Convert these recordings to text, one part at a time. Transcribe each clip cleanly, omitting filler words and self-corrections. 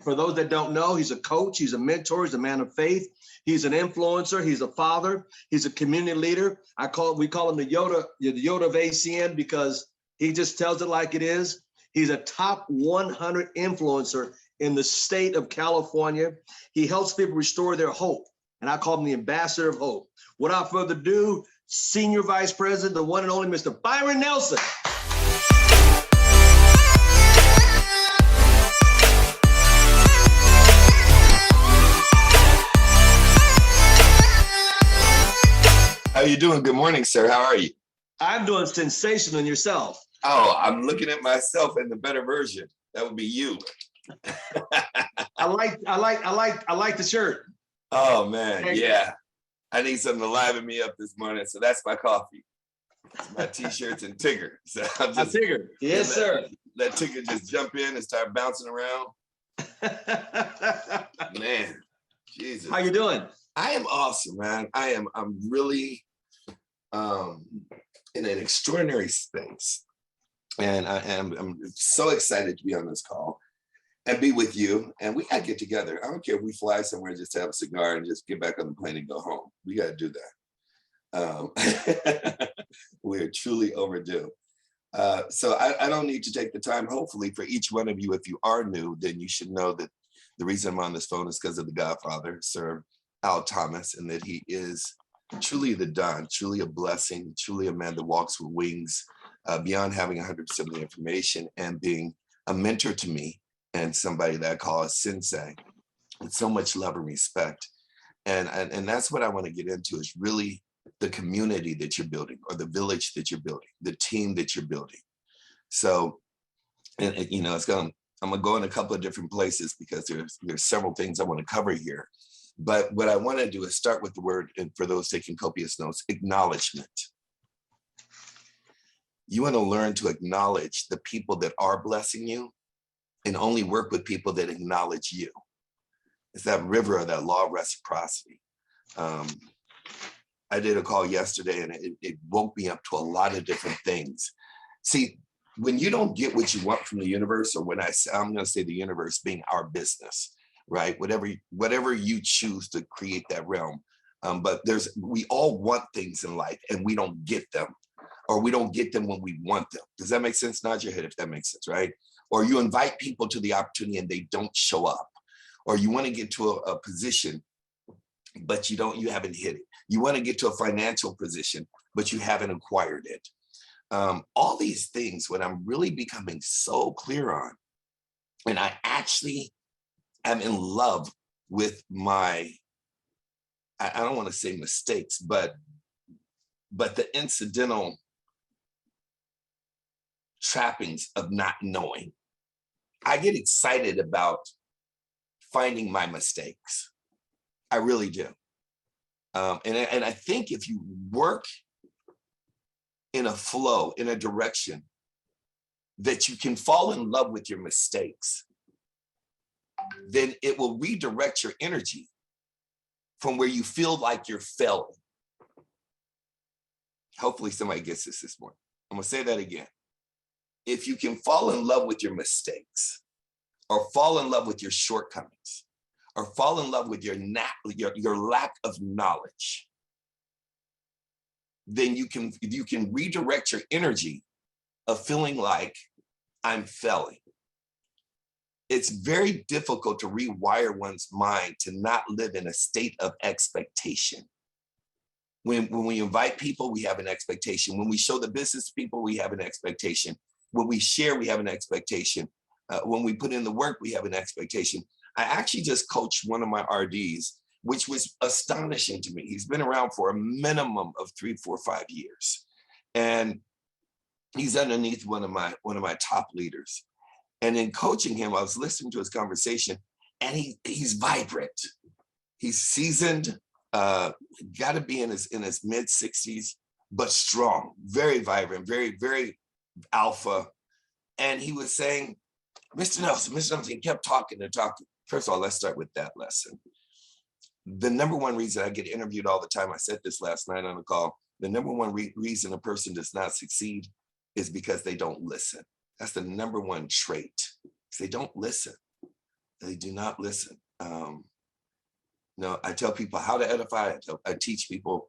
for those that don't know, he's a coach, he's a mentor, he's a man of faith, he's an influencer, he's a father, he's a community leader. We call him the Yoda of ACN because he just tells it like it is. He's a top 100 influencer in the state of California. He helps people restore their hope, and I call him the ambassador of hope. Without further ado, Senior Vice President, the one and only Mr. Byron Nelson. How are you doing? Good morning, sir. How are you? I'm doing sensational. And yourself? Oh, I'm looking at myself in the better version. That would be you. I like the shirt. Oh man, yeah. I need something to liven me up this morning, so that's my coffee. It's my t-shirts and Tigger. So I'm just Tigger. Yes, sir. Let Tigger just jump in and start bouncing around. Man, Jesus. How you doing? I am awesome, man. I'm really in an extraordinary space. And I'm so excited to be on this call and be with you. And we gotta get together. I don't care if we fly somewhere just to have a cigar and just get back on the plane and go home. We gotta do that. We're truly overdue. So I don't need to take the time, hopefully, for each one of you. If you are new, then you should know that the reason I'm on this phone is because of the Godfather, Sir Al Thomas, and that he is truly the Don, truly a blessing, truly a man that walks with wings, beyond having 100% of the information and being a mentor to me and somebody that I call a sensei with so much love and respect. And that's what I want to get into, is really the community that you're building, or the village that you're building, the team that you're building. So, and you know, I'm gonna go in a couple of different places because there's several things I want to cover here. But what I want to do is start with the word, and for those taking copious notes, acknowledgement. You want to learn to acknowledge the people that are blessing you, and only work with people that acknowledge you. It's that river of that law of reciprocity. I did a call yesterday, and it woke me up to a lot of different things. See, when you don't get what you want from the universe, or when I'm going to say the universe being our business, right? Whatever you choose to create that realm. But we all want things in life, and we don't get them, or we don't get them when we want them. Does that make sense? Nod your head if that makes sense, right? Or you invite people to the opportunity and they don't show up. Or you want to get to a position, but you haven't hit it. You want to get to a financial position, but you haven't acquired it. All these things, what I'm really becoming so clear on, and I actually am in love with my, I don't want to say mistakes, but the incidental trappings of not knowing. I get excited about finding my mistakes. I really do. And I think if you work in a flow, in a direction, that you can fall in love with your mistakes, then it will redirect your energy from where you feel like you're failing. Hopefully somebody gets this morning. I'm gonna say that again. If you can fall in love with your mistakes, or fall in love with your shortcomings, or fall in love with your lack of knowledge, then you can redirect your energy of feeling like I'm failing. It's very difficult to rewire one's mind to not live in a state of expectation. When we invite people, we have an expectation. When we show the business people, we have an expectation. When we share, we have an expectation. When we put in the work, we have an expectation. I actually just coached one of my RDs, which was astonishing to me. He's been around for a minimum of 3, 4, 5 years. And he's underneath one of my top leaders. And in coaching him, I was listening to his conversation, and he's vibrant. He's seasoned, got to be in his mid 60s, but strong, very vibrant, very, very alpha. And he was saying, Mr. Nelson, he kept talking and talking. First of all, let's start with that lesson. The number one reason I get interviewed all the time, I said this last night on a call, the number one reason a person does not succeed is because they don't listen. That's the number one trait. They don't listen. They do not listen. No, I tell people how to edify. I teach people,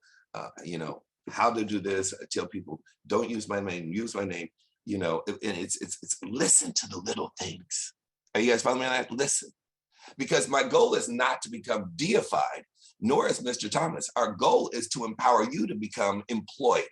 how to do this. I tell people, don't use my name, use my name. And it's listen to the little things. Are you guys following me on that? Listen, because my goal is not to become deified, nor is Mr. Thomas. Our goal is to empower you to become employed,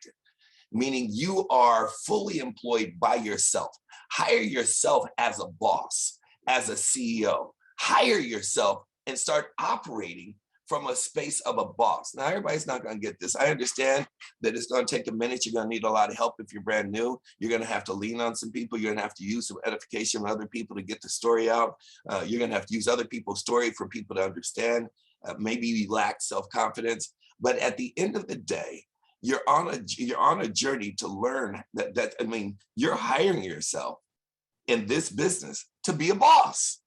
meaning you are fully employed by yourself. Hire yourself as a boss, as a CEO. Hire yourself and start operating from a space of a boss. Now, everybody's not going to get this. I understand that it's going to take a minute. You're going to need a lot of help if you're brand new. You're going to have to lean on some people. You're going to have to use some edification with other people to get the story out. You're going to have to use other people's story for people to understand. Maybe you lack self-confidence. But at the end of the day, you're on a journey to learn that you're hiring yourself in this business to be a boss.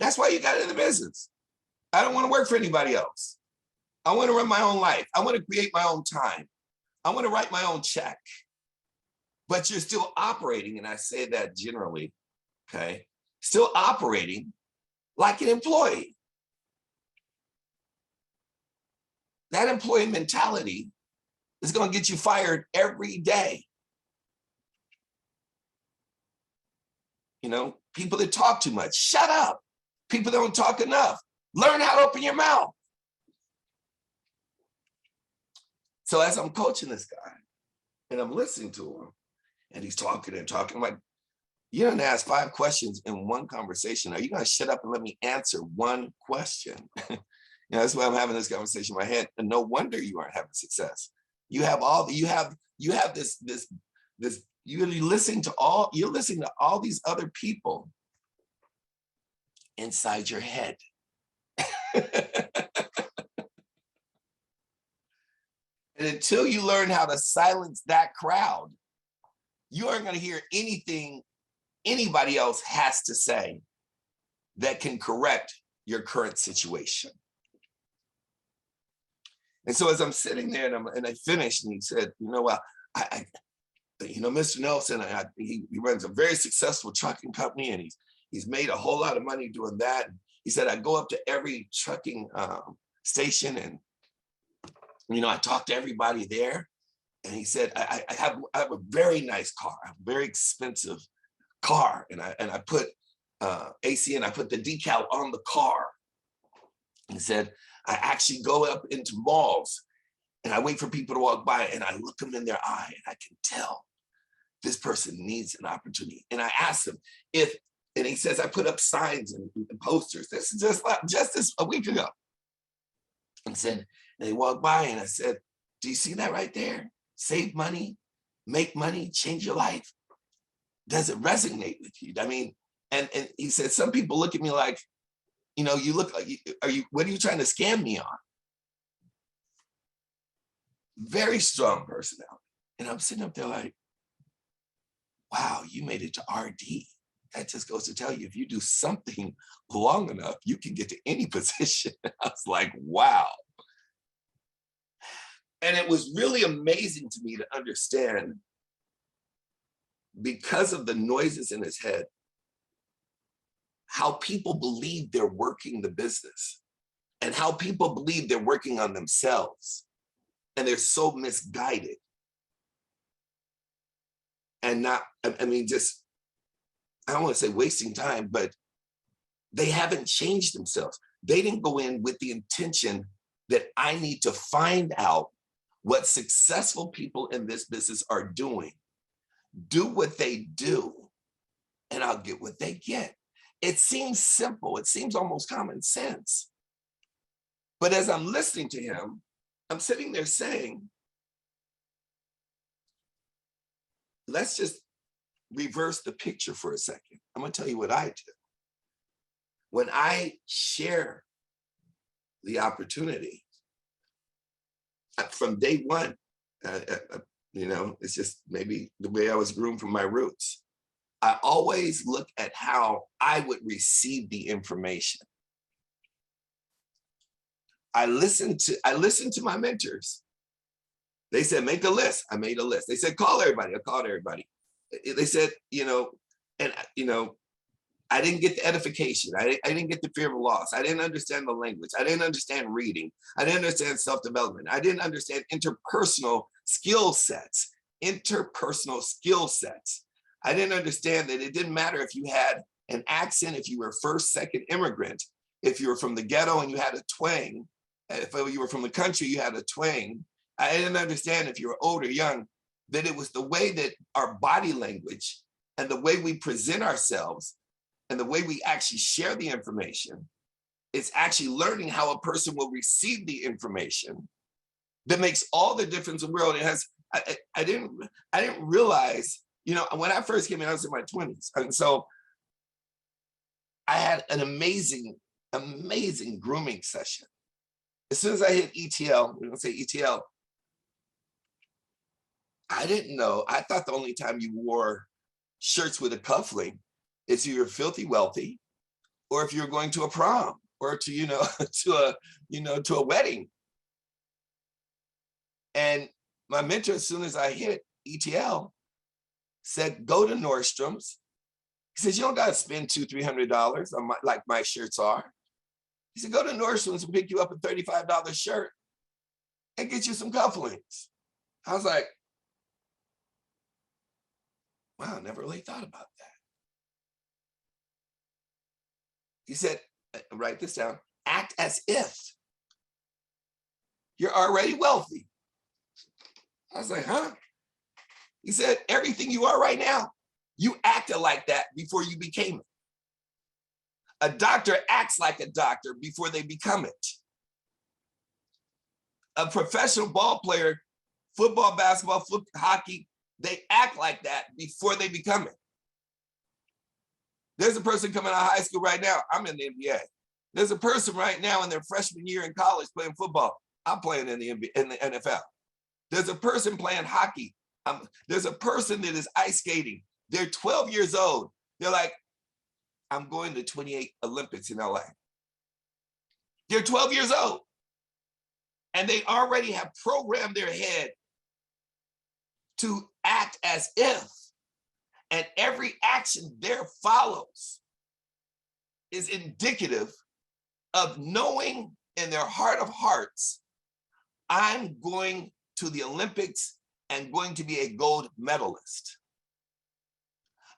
That's why you got in the business. I don't want to work for anybody else. I want to run my own life. I want to create my own time. I want to write my own check. But you're still operating, and I say that generally, okay? Still operating like an employee. That employee mentality is going to get you fired every day. People that talk too much, shut up. People don't talk enough. Learn how to open your mouth. So as I'm coaching this guy and I'm listening to him and he's talking and talking, I'm like, you don't ask 5 questions in one conversation. Are you going to shut up and let me answer one question? That's why I'm having this conversation in my head. And no wonder you aren't having success. You're listening to all these other people inside your head. And until you learn how to silence that crowd, you aren't going to hear anything anybody else has to say that can correct your current situation. And so as I'm sitting there and I finished, and he said, Mr. Nelson, he runs a very successful trucking company, and he's made a whole lot of money doing that. He said, I go up to every trucking station, and I talk to everybody there. And he said, I have a very nice car, a very expensive car, and I put AC, and I put the decal on the car. He said, I actually go up into malls and I wait for people to walk by, and I look them in their eye, and I can tell this person needs an opportunity. And I asked him and he says, I put up signs and posters. This is just this a week ago. And they walked by, and I said, do you see that right there? Save money, make money, change your life. Does it resonate with you? And he said, some people look at me like, you look like, what are you trying to scam me on? Very strong personality. And I'm sitting up there like, wow, you made it to RD. That just goes to tell you, if you do something long enough, you can get to any position. I was like, wow. And it was really amazing to me to understand, because of the noises in his head, how people believe they're working the business and how people believe they're working on themselves. And they're so misguided. And I don't want to say wasting time, but they haven't changed themselves. They didn't go in with the intention that I need to find out what successful people in this business are doing, do what they do, and I'll get what they get. It seems simple. It seems almost common sense. But as I'm listening to him, I'm sitting there saying, let's just reverse the picture for a second. I'm going to tell you what I do. When I share the opportunity, from day one, it's just maybe the way I was groomed from my roots. I always look at how I would receive the information. I listened to my mentors. They said, make a list. I made a list. They said, call everybody. I called everybody. They said, I didn't get the edification. I didn't get the fear of loss. I didn't understand the language. I didn't understand reading. I didn't understand self-development. I didn't understand interpersonal skill sets. Interpersonal skill sets. I didn't understand that it didn't matter if you had an accent, if you were first, second immigrant, if you were from the ghetto and you had a twang, if you were from the country, you had a twang. I didn't understand if you were old or young, that it was the way that our body language and the way we present ourselves and the way we actually share the information, it's actually learning how a person will receive the information that makes all the difference in the world. It has, I didn't realize, you know, when I first came in, I was in my 20s. And so I had an amazing grooming session. As soon as I hit ETL, we're gonna say ETL, I didn't know, I thought the only time you wore shirts with a cufflink is if you were filthy wealthy, or if you were going to a prom, or to, you know, to a wedding. And my mentor, as soon as I hit ETL, said, go to Nordstrom's. He says, you don't gotta spend $200-300 on like my shirts are. He said, go to Nordstrom's and pick you up a $35 shirt and get you some cufflinks. I was like, wow, I never really thought about that. He said, write this down, act as if you're already wealthy. I was like, huh? He said, everything you are right now, you acted like that before you became it. A doctor acts like a doctor before they become it. A professional ball player, football, basketball, hockey, they act like that before they become it. There's a person coming out of high school right now, I'm in the NBA. There's a person right now in their freshman year in college playing football, I'm playing in the NBA, in the NFL. There's a person playing hockey. There's a person that is ice skating. They're 12 years old. They're like, I'm going to 28 Olympics in LA. They're 12 years old. And they already have programmed their head to act as if. And every action there follows is indicative of knowing in their heart of hearts, I'm going to the Olympics and going to be a gold medalist.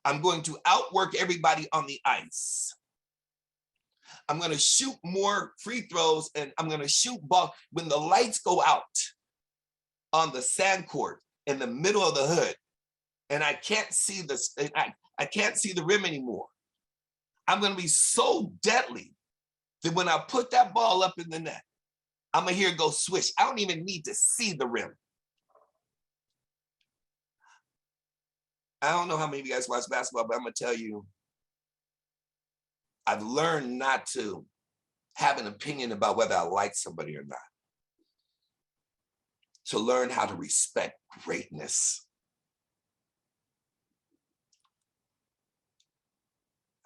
I'm going to outwork everybody on the ice. I'm going to shoot more free throws and I'm going to shoot ball. When the lights go out on the sand court in the middle of the hood, and I can't see I can't see the rim anymore, I'm going to be so deadly that when I put that ball up in the net, I'm going to hear it go swish. I don't even need to see the rim. I don't know how many of you guys watch basketball, but I'm going to tell you, I've learned not to have an opinion about whether I like somebody or not. To learn how to respect greatness.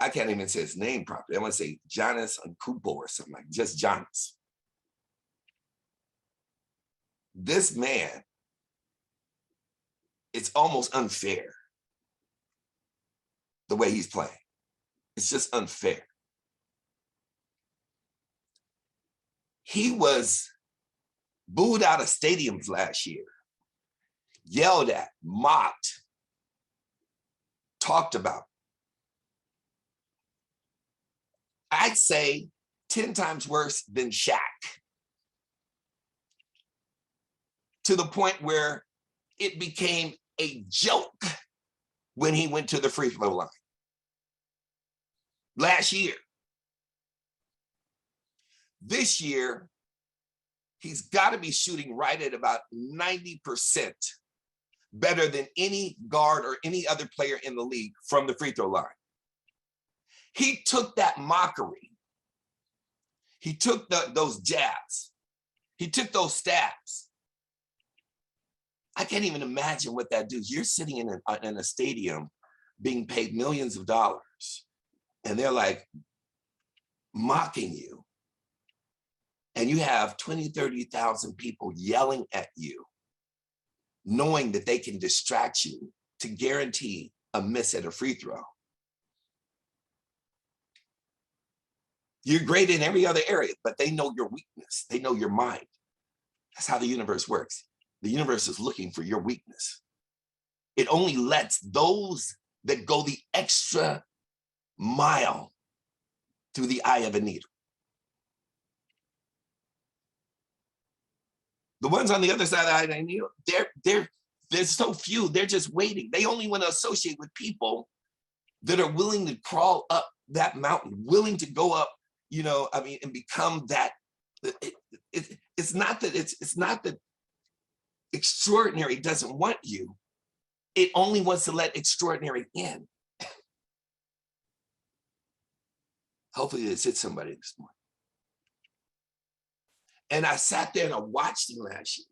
I can't even say his name properly. I want to say Giannis Antetokounmpo or something like just Giannis. This man, it's almost unfair the way he's playing. It's just unfair. He was booed out of stadiums last year, yelled at, mocked, talked about. I'd say 10 times worse than Shaq. To the point where it became a joke when he went to the free throw line. Last year. This year, he's got to be shooting right at about 90% better than any guard or any other player in the league from the free throw line. He took that mockery. He took those jabs. He took those stabs. I can't even imagine what that does. You're sitting in a stadium being paid millions of dollars, and they're like mocking you. And you have 20, 30,000 people yelling at you, knowing that they can distract you to guarantee a miss at a free throw. You're great in every other area, but they know your weakness. They know your mind. That's how the universe works. The universe is looking for your weakness. It only lets those that go the extra mile through the eye of a needle. The ones on the other side of the eye of a needle, there's so few, they're just waiting. They only want to associate with people that are willing to crawl up that mountain, willing to go up, and become that. It's not that extraordinary doesn't want you. It only wants to let extraordinary in. Hopefully this hit somebody this morning. And I sat there and I watched them last year,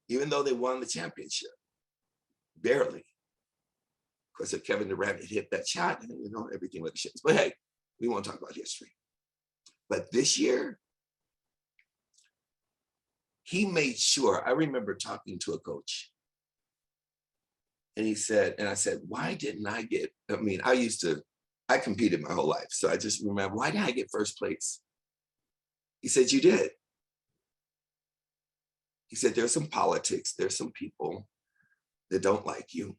even though they won the championship, barely. Because if Kevin Durant had hit that shot, everything would have changed. But hey, we won't talk about history. But this year, he made sure. I remember talking to a coach, and he said, and I said, why didn't I get, I competed my whole life. So I just remember, why did I get first place? He said, you did. He said, there's some politics, there's some people that don't like you.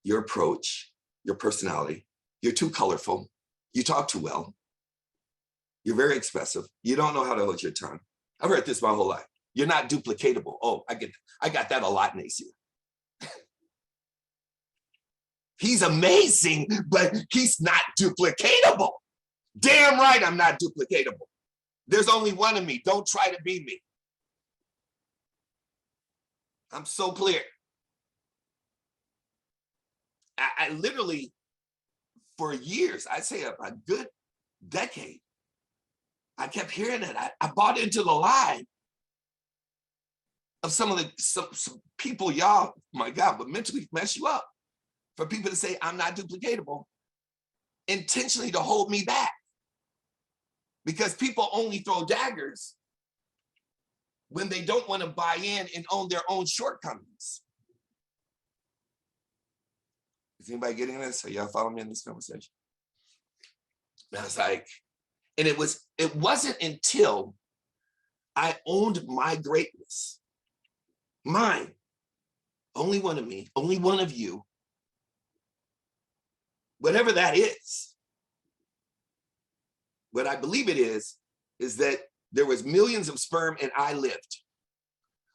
Your approach, your personality, you're too colorful. You talk too well. You're very expressive. You don't know how to hold your tongue. I've heard this my whole life. You're not duplicatable. Oh, I got that a lot, Nacy. He's amazing, but he's not duplicatable. Damn right I'm not duplicatable. There's only one of me. Don't try to be me. I'm so clear. I literally, for years, I'd say a good decade, I kept hearing it. I bought into the lie of some people, y'all, my God, would mentally mess you up. For people to say, I'm not duplicatable, intentionally to hold me back. Because people only throw daggers when they don't want to buy in and own their own shortcomings. Is anybody getting this? Are y'all following me in this conversation? And I was like, and it wasn't until I owned my greatness, mine, only one of me, only one of you, whatever that is. What I believe it is that there was millions of sperm and I lived.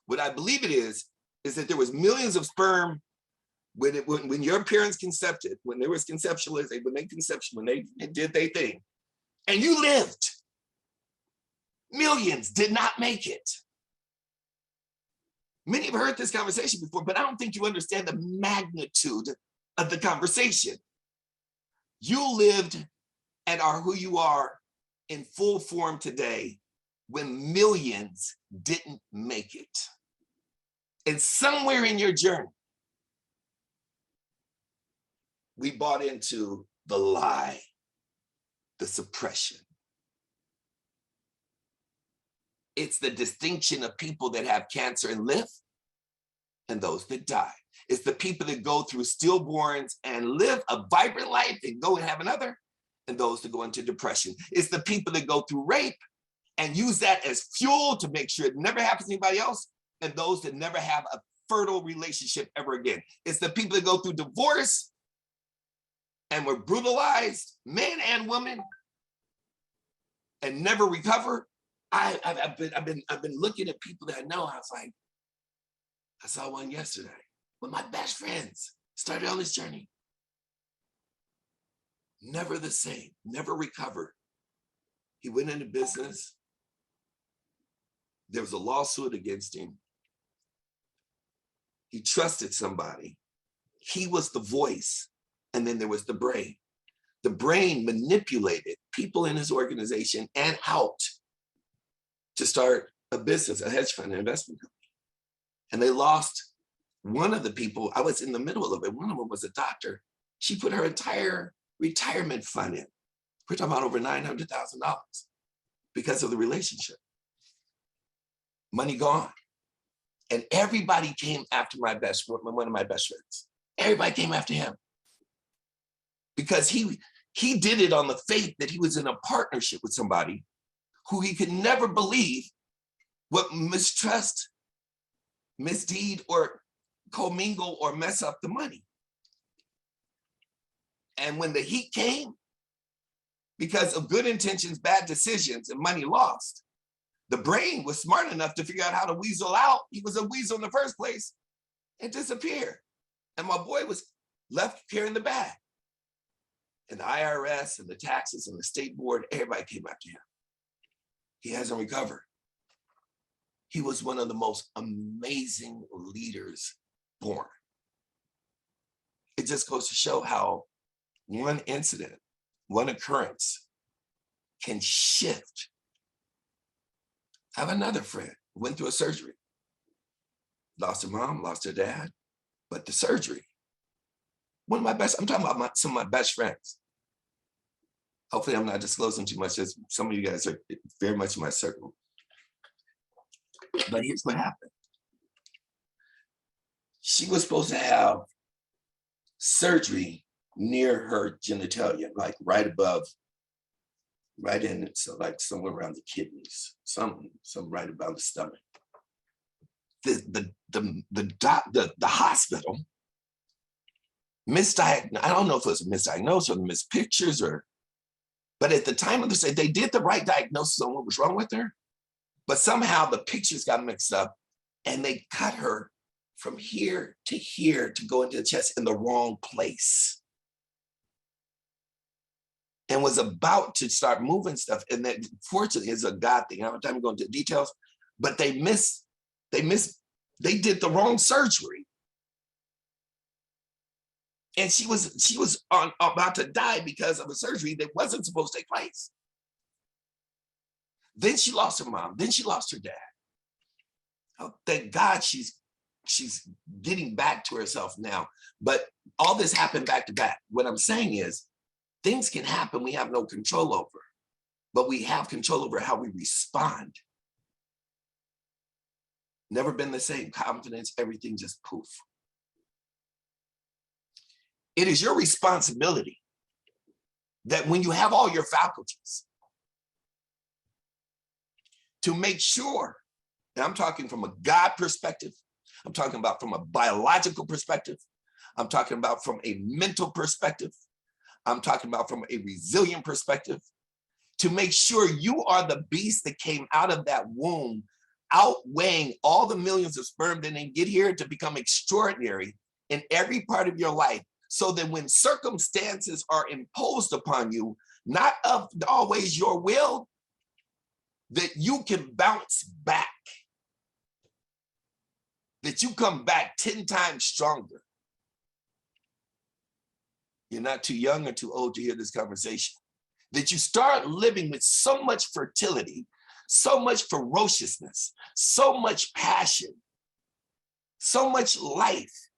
What I believe it is that there was millions of sperm when your parents conceived, when there was conceptualization, when they did their thing, and you lived. Millions did not make it. Many have heard this conversation before, but I don't think you understand the magnitude of the conversation. You lived and are who you are in full form today when millions didn't make it. And somewhere in your journey, we bought into the lie, the suppression. It's the distinction of people that have cancer and live and those that die. It's the people that go through stillborns and live a vibrant life and go and have another, and those that go into depression. It's the people that go through rape and use that as fuel to make sure it never happens to anybody else, and those that never have a fertile relationship ever again. It's the people that go through divorce and were brutalized, men and women, and never recover. I've been looking at people that I know. I was like, I saw one yesterday. One of my best friends started on this journey. Never the same, never recovered. He went into business. There was a lawsuit against him. He trusted somebody. He was the voice. And then there was the brain. The brain manipulated people in his organization and out to start a business, a hedge fund, an investment company. And they lost one of the people. I was in the middle of it. One of them was a doctor. She put her entire retirement fund in. We're talking about over $900,000 because of the relationship. Money gone. And everybody came after one of my best friends. Everybody came after him. Because he He did it on the faith that he was in a partnership with somebody who he could never believe would mistrust, misdeed, or commingle or mess up the money. And when the heat came, because of good intentions, bad decisions, and money lost, the brain was smart enough to figure out how to weasel out. He was a weasel in the first place and disappeared. And my boy was left carrying the bag. And the IRS and the taxes and the state board, everybody came after him. He hasn't recovered. He was one of the most amazing leaders born. It just goes to show how one incident, one occurrence can shift. I have another friend who went through a surgery, lost her mom, lost her dad, but the surgery, one of my best, I'm talking about some of my best friends. Hopefully I'm not disclosing too much, as some of you guys are very much in my circle. But here's what happened. She was supposed to have surgery near her genitalia, like right above, right in it, so like somewhere around the kidneys, some right about the stomach. The hospital misdiagnosed. I don't know if it was a misdiagnosis or missed pictures, but at the time of the surgery, they did the right diagnosis on what was wrong with her, but somehow the pictures got mixed up and they cut her from here to go into the chest in the wrong place. And was about to start moving stuff. And that fortunately is a God thing. I don't have time to go into details, but they did the wrong surgery. And she was about to die because of a surgery that wasn't supposed to take place. Then she lost her mom, then she lost her dad. Oh, thank God she's getting back to herself now. But all this happened back to back. What I'm saying is, things can happen we have no control over, but we have control over how we respond. Never been the same. Confidence, everything just poof. It is your responsibility that when you have all your faculties, to make sure, and I'm talking from a God perspective, I'm talking about from a biological perspective, I'm talking about from a mental perspective, I'm talking about from a resilient perspective, to make sure you are the beast that came out of that womb, outweighing all the millions of sperm that didn't get here, to become extraordinary in every part of your life, so that when circumstances are imposed upon you, not of always your will, that you can bounce back, that you come back 10 times stronger. You're not too young or too old to hear this conversation. That you start living with so much fertility, so much ferociousness, so much passion, so much life,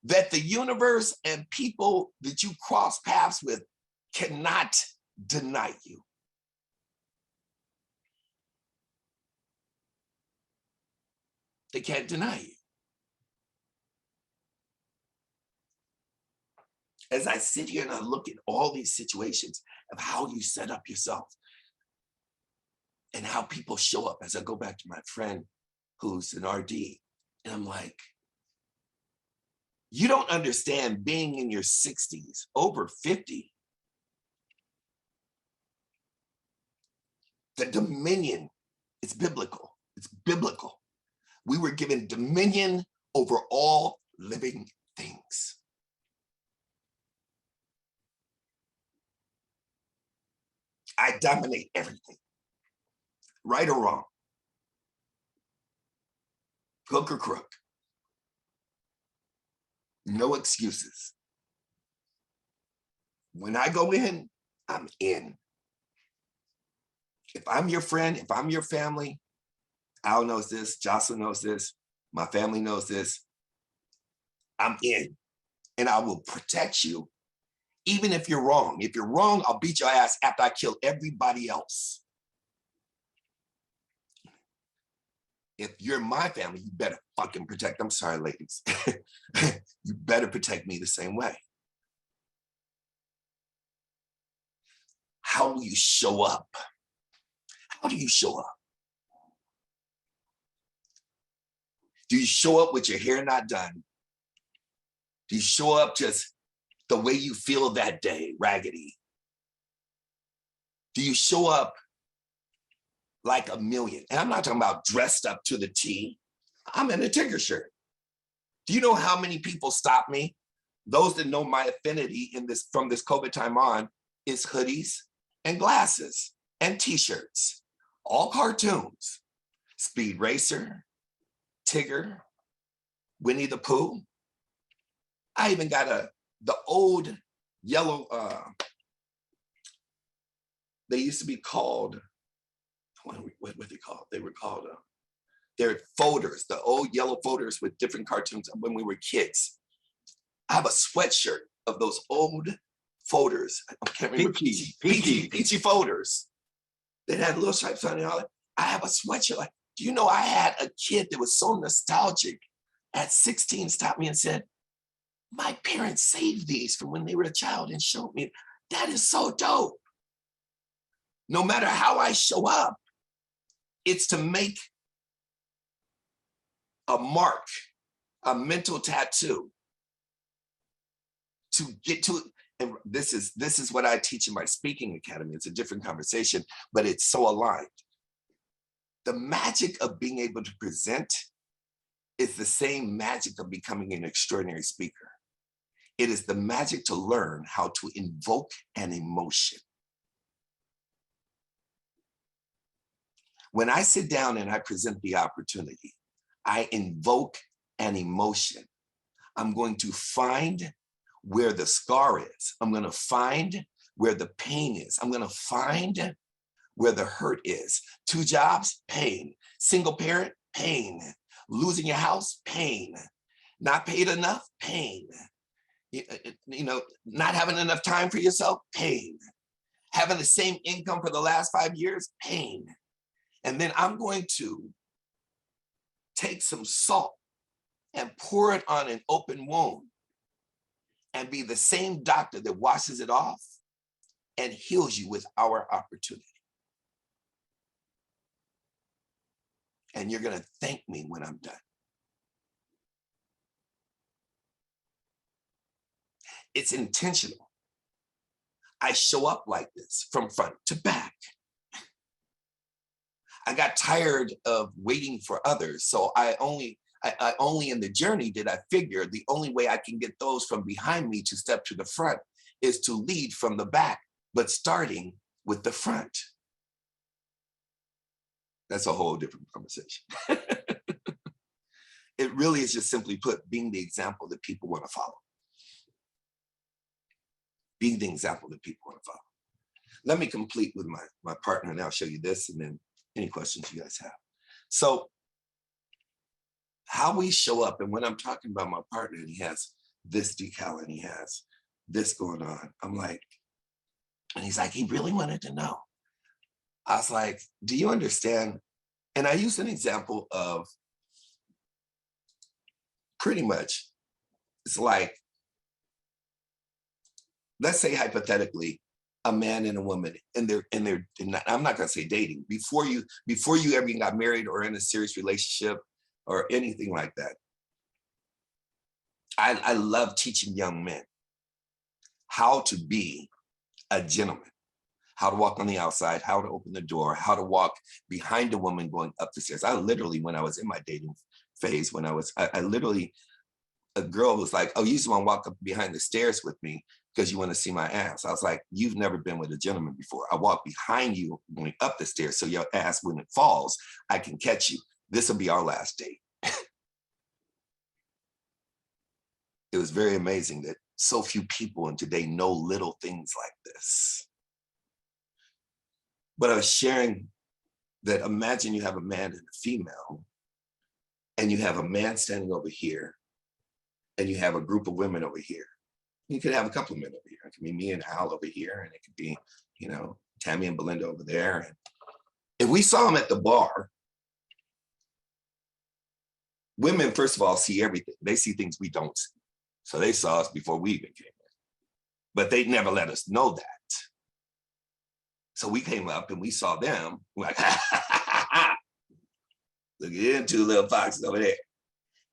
that the universe and people that you cross paths with cannot deny you. They can't deny you. As I sit here and I look at all these situations of how you set up yourself and how people show up, as I go back to my friend who's an RD, and I'm like, you don't understand being in your 60s, over 50. The dominion, it's biblical. It's biblical. We were given dominion over all living things. I dominate everything, right or wrong, hook or crook. No excuses. When I go in, I'm in. If I'm your friend, if I'm your family, Al knows this, Jocelyn knows this, my family knows this, I'm in. And I will protect you, even if you're wrong. If you're wrong, I'll beat your ass after I kill everybody else. If you're my family, you better fucking protect. I'm sorry, ladies. You better protect me the same way. how do you show up? How do you show up? Do you show up with your hair not done? Do you show up just the way you feel that day, raggedy? Do you show up like a million? And I'm not talking about dressed up to the T. I'm in a Tigger shirt. Do you know how many people stop me? Those that know my affinity in this from this COVID time on is hoodies and glasses and t-shirts, all cartoons. Speed Racer, Tigger, Winnie the Pooh. I even got the old yellow, they used to be called, what were they called? They were called, they're folders, the old yellow folders with different cartoons when we were kids. I have a sweatshirt of those old folders. I can't remember. Peachy folders that had little stripes on it. I have a sweatshirt. Like, do you know I had a kid that was so nostalgic at 16 stopped me and said, my parents saved these from when they were a child and showed me. That is so dope. No matter how I show up, it's to make a mark, a mental tattoo to get to, and this is what I teach in my speaking academy. It's a different conversation, but it's so aligned. The magic of being able to present is the same magic of becoming an extraordinary speaker. It is the magic to learn how to invoke an emotion. When I sit down and I present the opportunity, I invoke an emotion. I'm going to find where the scar is. I'm going to find where the pain is. I'm going to find where the hurt is. 2 jobs, pain. Single parent, pain. Losing your house, pain. Not paid enough, pain. You know, not having enough time for yourself, pain. Having the same income for the last 5 years, pain. And then I'm going to take some salt and pour it on an open wound and be the same doctor that washes it off and heals you with our opportunity. And you're going to thank me when I'm done. It's intentional. I show up like this from front to back. I got tired of waiting for others. So I only in the journey did I figure the only way I can get those from behind me to step to the front is to lead from the back, but starting with the front. That's a whole different conversation. It really is just simply put, being the example that people want to follow. Being the example that people want to follow. Let me complete with my partner and I'll show you this and then any questions you guys have. So how we show up, and when I'm talking about my partner and he has this decal and he has this going on, I'm like, and he's like, he really wanted to know. I was like, do you understand? And I used an example of pretty much, it's like, let's say hypothetically, a man and a woman, and I'm not gonna say dating, before you ever got married or in a serious relationship or anything like that. I love teaching young men how to be a gentleman, how to walk on the outside, how to open the door, how to walk behind a woman going up the stairs. I literally, when I was in my dating phase, I literally, a girl was like, oh, you just want to walk up behind the stairs with me because you want to see my ass. I was like, you've never been with a gentleman before. I walk behind you going up the stairs so your ass, when it falls, I can catch you. This will be our last date. It was very amazing that so few people in today know little things like this. But I was sharing that imagine you have a man and a female, and you have a man standing over here, and you have a group of women over here. You could have a couple of men over here. It could be me and Al over here, and it could be, you know, Tammy and Belinda over there. And if we saw them at the bar, women, first of all, see everything. They see things we don't see. So they saw us before we even came in. But they'd never let us know that. So we came up and we saw them. We're like, ha, ha, ha, ha, ha. Look at them two little foxes over there.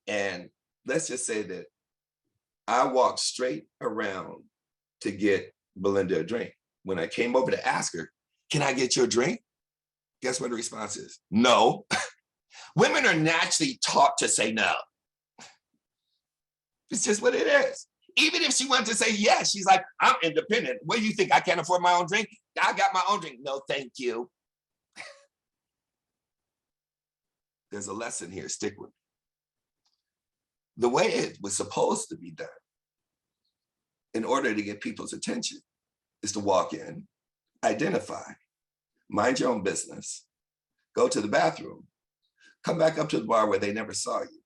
And let's just say that I walked straight around to get Belinda a drink. When I came over to ask her, can I get you a drink? Guess what the response is? No. Women are naturally taught to say no. It's just what it is. Even if she wanted to say yes, she's like, I'm independent. What do you think? I can't afford my own drink? I got my own drink. No, thank you. There's a lesson here. Stick with me. The way it was supposed to be done in order to get people's attention is to walk in, identify, mind your own business, go to the bathroom, come back up to the bar where they never saw you,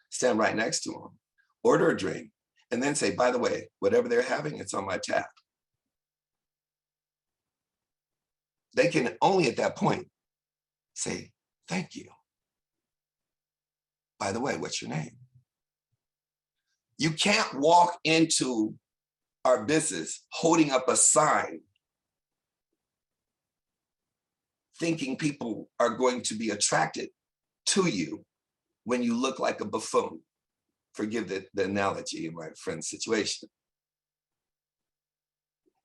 stand right next to them, order a drink, and then say, by the way, whatever they're having, it's on my tab. They can only at that point say, thank you. By the way, what's your name? You can't walk into our business holding up a sign thinking people are going to be attracted to you when you look like a buffoon. Forgive the analogy in my friend's situation.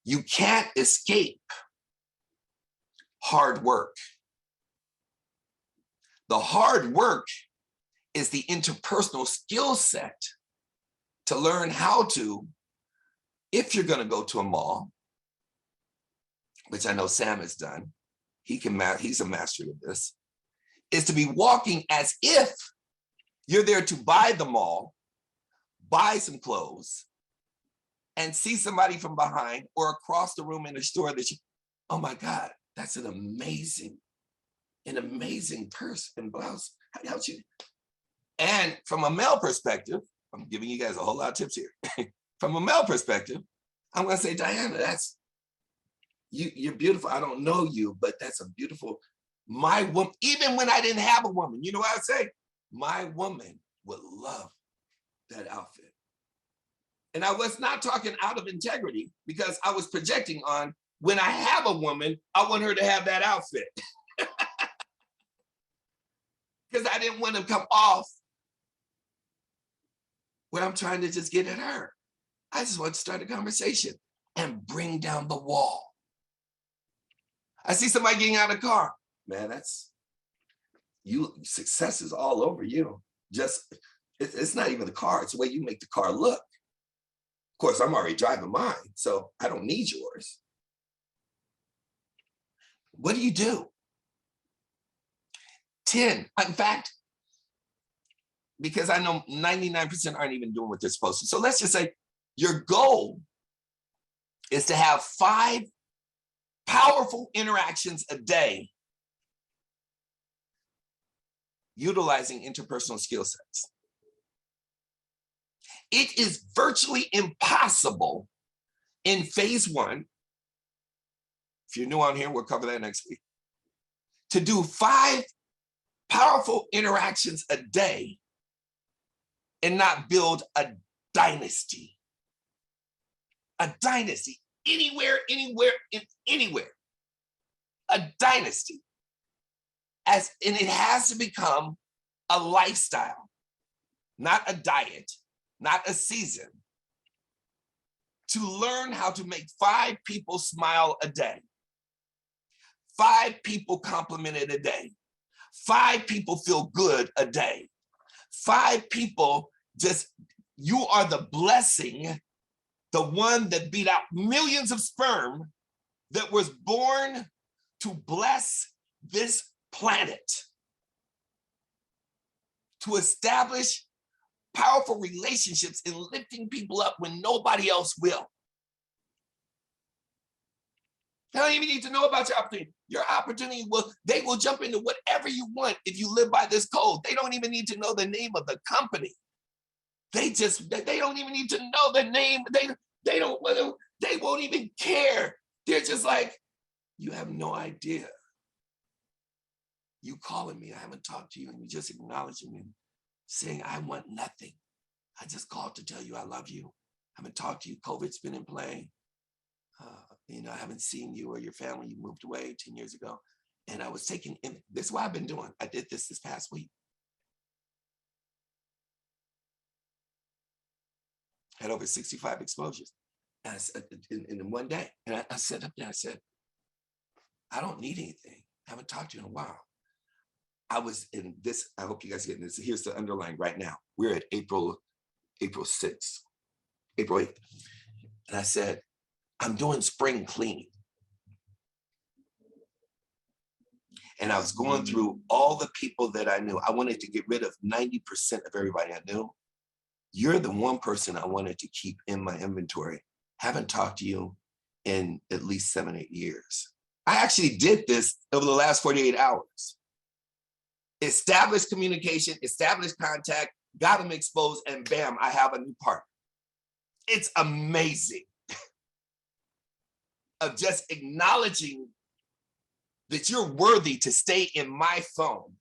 You can't escape hard work. The hard work is the interpersonal skill set to learn how to, if you're going to go to a mall, which I know Sam has done, he's a master of this, is to be walking as if you're there to buy the mall, buy some clothes, and see somebody from behind or across the room in a store that you, oh my God, that's an amazing purse and blouse. How'd you? And from a male perspective, I'm giving you guys a whole lot of tips here. From a male perspective, I'm gonna say, Diana, that's, you're beautiful. I don't know you, but that's a beautiful, my woman, even when I didn't have a woman, you know what I'd say? My woman would love that outfit. And I was not talking out of integrity because I was projecting on when I have a woman, I want her to have that outfit. Because I didn't want to come off where I'm trying to just get at her. I just want to start a conversation and bring down the wall. I see somebody getting out of the car. Man, that's, you, success is all over you. Just, it's not even the car, it's the way you make the car look. Of course, I'm already driving mine, so I don't need yours. What do you do? 10, in fact, because I know 99% aren't even doing what they're supposed to. So let's just say your goal is to have 5 powerful interactions a day utilizing interpersonal skill sets. It is virtually impossible in phase 1. If you're new on here, we'll cover that next week. To do 5 powerful interactions a day and not build a dynasty. A dynasty, anywhere, anywhere. A dynasty. And it has to become a lifestyle, not a diet, not a season. To learn how to make 5 people smile a day, 5 people complimented a day, 5 people feel good a day, 5 people just, you are the blessing, the one that beat out millions of sperm that was born to bless this planet, to establish powerful relationships and lifting people up when nobody else will. They don't even need to know about your opportunity. Your opportunity they will jump into whatever you want if you live by this code. They don't even need to know the name of the company. They don't even need to know the name. They won't even care. They're just like, you have no idea. You calling me, I haven't talked to you, and you just acknowledging me, saying, I want nothing. I just called to tell you I love you. I haven't talked to you. COVID's been in play. You know, I haven't seen you or your family. You moved away 10 years ago. And I was taking, this is what I've been doing. I did this past week. Had over 65 exposures. And I said, in one day. And I said up there, I said, I don't need anything. I haven't talked to you in a while. I was in this, I hope you guys are getting this. Here's the underline right now. We're at April 6th, April 8th. And I said, I'm doing spring cleaning. And I was going through all the people that I knew. I wanted to get rid of 90% of everybody I knew. You're the one person I wanted to keep in my inventory. Haven't talked to you in at least 7-8 years. I actually did this over the last 48 hours. Established communication, established contact, got them exposed, and bam, I have a new partner. It's amazing of just acknowledging that you're worthy to stay in my phone.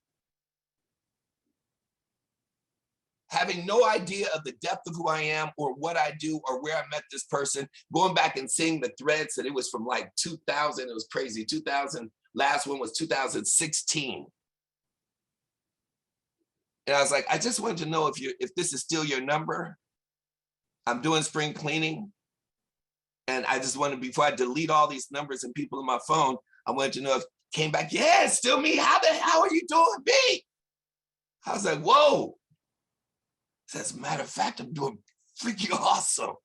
Having no idea of the depth of who I am or what I do or where I met this person, going back and seeing the threads that it was from like 2000, it was crazy, 2000, last one was 2016. And I was like, I just wanted to know if this is still your number. I'm doing spring cleaning. And I just wanted, before I delete all these numbers and people in my phone, I wanted to know if came back, yeah, it's still me. How the hell are you doing, B? I was like, whoa. As a matter of fact, I'm doing freaking awesome.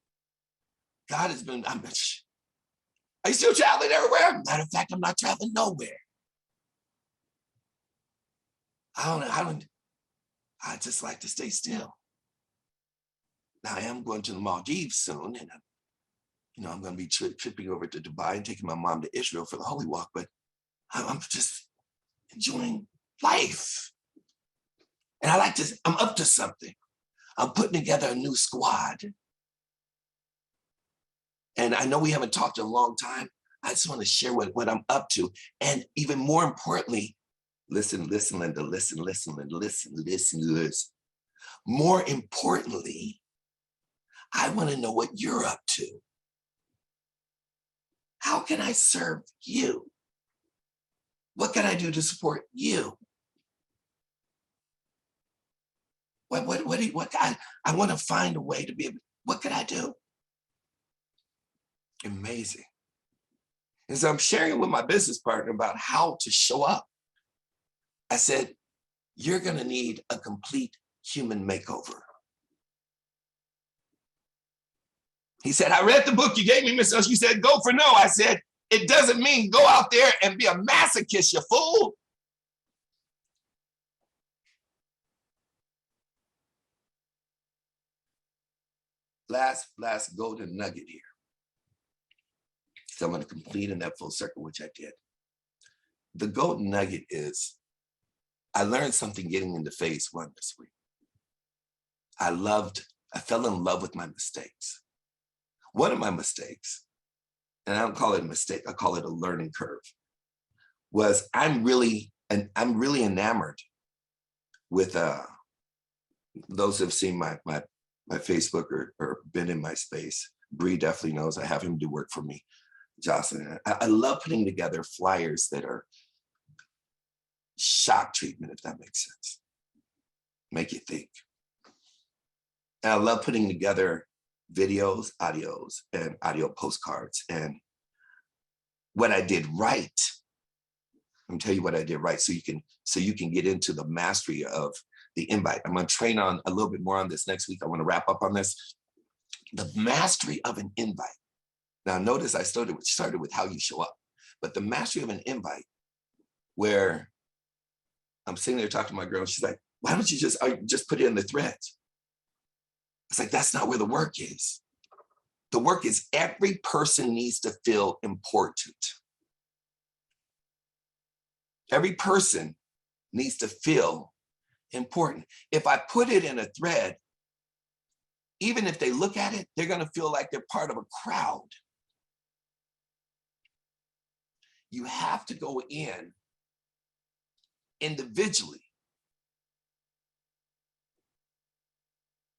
God has been, are you still traveling everywhere? Matter of fact, I'm not traveling nowhere. I just like to stay still. Now I am going to the Maldives soon, and I'm going to be tripping over to Dubai and taking my mom to Israel for the Holy Walk, but I'm just enjoying life. And I'm up to something. I'm putting together a new squad. And I know we haven't talked in a long time. I just want to share what I'm up to. And even more importantly, listen, Linda, listen. More importantly, I want to know what you're up to. How can I serve you? What can I do to support you? I want to find a way to be able, what can I do? Amazing. And so I'm sharing with my business partner about how to show up. I said, you're going to need a complete human makeover. He said, I read the book you gave me, Miss Osh. You said, go for no. I said, it doesn't mean go out there and be a masochist, you fool. Last golden nugget here. So I'm going to complete in that full circle, which I did. The golden nugget is, I learned something getting into phase 1 this week. I fell in love with my mistakes. One of my mistakes, and I don't call it a mistake, I call it a learning curve, was I'm really enamored with those who have seen my Facebook or been in my space. Bree definitely knows. I have him do work for me. Jocelyn, I love putting together flyers that are shock treatment, if that makes sense. Make you think. And I love putting together videos, audios, and audio postcards. And what I did right, I'm gonna tell you what I did right so you can get into the mastery of the invite. I'm gonna train on a little bit more on this next week. I wanna wrap up on this. The mastery of an invite. Now notice I started with how you show up, but the mastery of an invite where I'm sitting there talking to my girl and she's like, why don't you just put it in the threads? It's like, that's not where the work is. The work is every person needs to feel important. Every person needs to feel important. If I put it in a thread, even if they look at it, they're gonna feel like they're part of a crowd. You have to go in individually.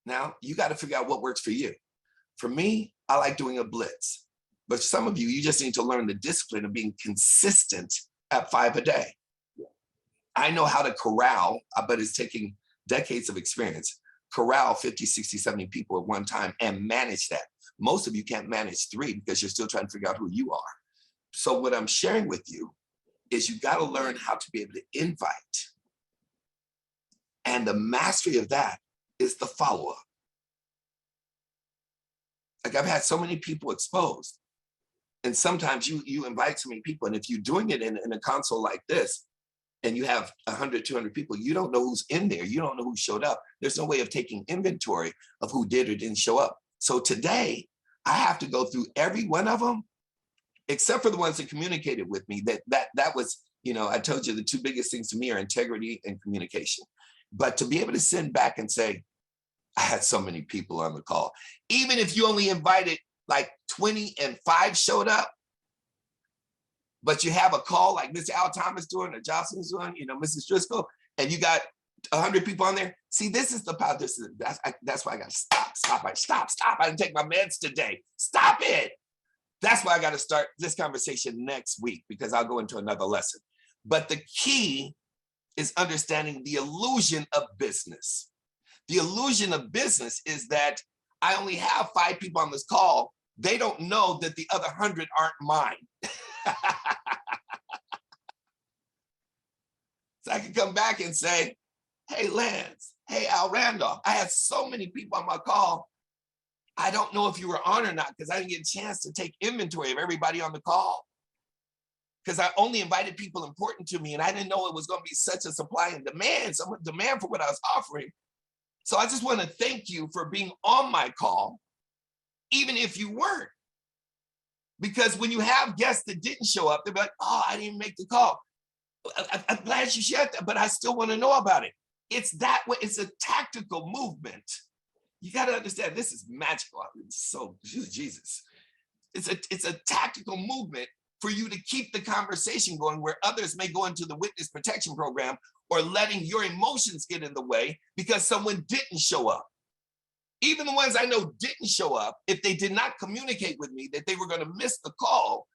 Now, you got to figure out what works for you. For me, I like doing a blitz. But some of you, you just need to learn the discipline of being consistent at 5 a day. I know how to corral, but it's taking decades of experience, corral 50, 60, 70 people at one time and manage that. Most of you can't manage 3 because you're still trying to figure out who you are. So what I'm sharing with you is you got to learn how to be able to invite. And the mastery of that is the follow-up. Like I've had so many people exposed. And sometimes you invite so many people, and if you're doing it in a console like this, and you have 100, 200 people, you don't know who's in there. You don't know who showed up. There's no way of taking inventory of who did or didn't show up. So today, I have to go through every one of them, except for the ones that communicated with me. That was, I told you the 2 biggest things to me are integrity and communication. But to be able to send back and say, I had so many people on the call, even if you only invited like 20 and 5 showed up, but you have a call like Mr. Al Thomas doing or Jocelyn's doing, Mrs. Driscoll, and you got 100 people on there. See, this is the power. That's why I got to stop. I didn't take my meds today. Stop it. That's why I got to start this conversation next week, because I'll go into another lesson. But the key is understanding the illusion of business. The illusion of business is that I only have 5 people on this call. They don't know that the other 100 aren't mine. So I can come back and say, hey, Lance, hey, Al Randolph, I had so many people on my call. I don't know if you were on or not, because I didn't get a chance to take inventory of everybody on the call, because I only invited people important to me, and I didn't know it was going to be such a supply and demand, so much demand for what I was offering. So I just want to thank you for being on my call, even if you weren't. Because when you have guests that didn't show up, they'll be like, oh, I didn't make the call. I'm glad you shared that, but I still want to know about it. It's that way. It's a tactical movement. You got to understand, this is magical. So Jesus. It's a tactical movement for you to keep the conversation going, where others may go into the witness protection program or letting your emotions get in the way because someone didn't show up. Even the ones I know didn't show up, if they did not communicate with me that they were going to miss the call,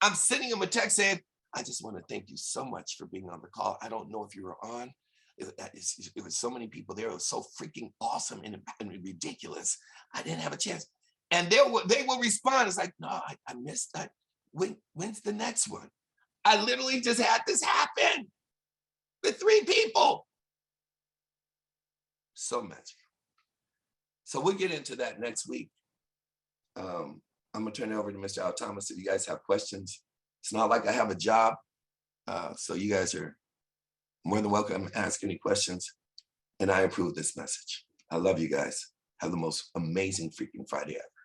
I'm sending them a text saying, I just want to thank you so much for being on the call. I don't know if you were on. It was so many people there. It was so freaking awesome and ridiculous. I didn't have a chance. And they will respond. It's like, no, I missed that. When's the next one? I literally just had this happen with 3 people. So magical. So we'll get into that next week. I'm gonna turn it over to Mr. Al Thomas if you guys have questions. It's not like I have a job. So you guys are more than welcome to ask any questions. And I approve this message. I love you guys. Have the most amazing freaking Friday ever.